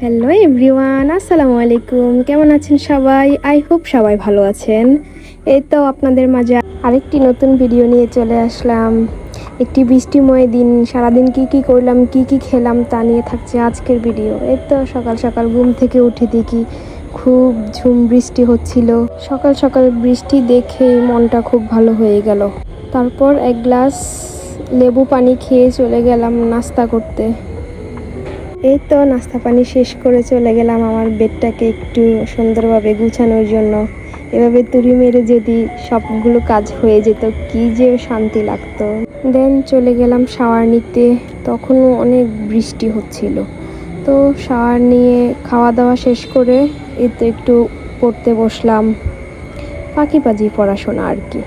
Hello everyone, আসসালামু আলাইকুম। কেমন আছেন সবাই? আই হোপ সবাই ভালো আছেন। এই তো আপনাদের মাঝে আরেকটি নতুন ভিডিও নিয়ে চলে আসলাম। একটি বৃষ্টিময় দিন, সারাদিন কি করলাম, কি খেলাম তা নিয়ে থাকছে আজকের ভিডিও। এই তো সকাল সকাল ঘুম থেকে উঠে দেখি খুব ঝুম বৃষ্টি হচ্ছিল। সকাল সকাল বৃষ্টি দেখে মনটা খুব ভালো হয়ে গেল। তারপর এক গ্লাস লেবু পানি খেয়ে চলে গেলাম নাস্তা করতে। এই তো নাস্তা পানি শেষ করে চলে গেলাম আমার বেডটাকে একটু সুন্দরভাবে গুছানোর জন্য। এভাবে তুড়ি মেরে যদি সবগুলো কাজ হয়ে যেত কি যে শান্তি লাগতো। দেন চলে গেলাম শাওয়ার নিতে। তখনও অনেক বৃষ্টি হচ্ছিল। তো শাওয়ার নিয়ে খাওয়া দাওয়া শেষ করে এই তো একটু পড়তে বসলাম, ফাঁকিবাজি পড়াশোনা আর কি।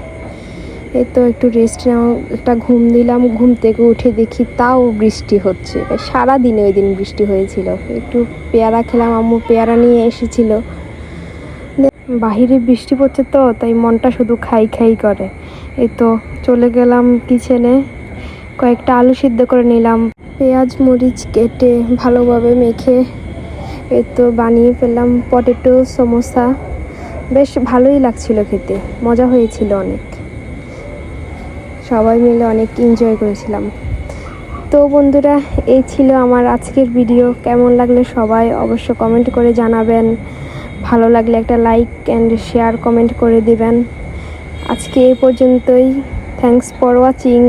এই তো একটু রেস্ট নেওয়া, একটা ঘুম দিলাম। ঘুম থেকে উঠে দেখি তাও বৃষ্টি হচ্ছে। সারা দিনে ওই দিন বৃষ্টি হয়েছিল। একটু পেয়ারা খেলাম, আম্মু পেয়ারা নিয়ে এসেছিল। বাহিরে বৃষ্টি পড়ছে তো তাই মনটা শুধু খাই করে। এই তো চলে গেলাম কিচেনে, কয়েকটা আলু সিদ্ধ করে নিলাম। পেঁয়াজ মরিচ কেটে ভালোভাবে মেখে এই তো বানিয়ে ফেললাম পটেটো সমোসা। বেশ ভালোই লাগছিল খেতে, মজা হয়েছিল অনেক। সবাই মিলে অনেক এনজয় করেছিলাম। তো বন্ধুরা, এই ছিল আমার আজকের ভিডিও। কেমন লাগলে সবাই অবশ্য কমেন্ট করে জানাবেন। ভালো লাগলে একটা লাইক অ্যান্ড শেয়ার কমেন্ট করে দিবেন। আজকে এই পর্যন্তই। Thanks for watching.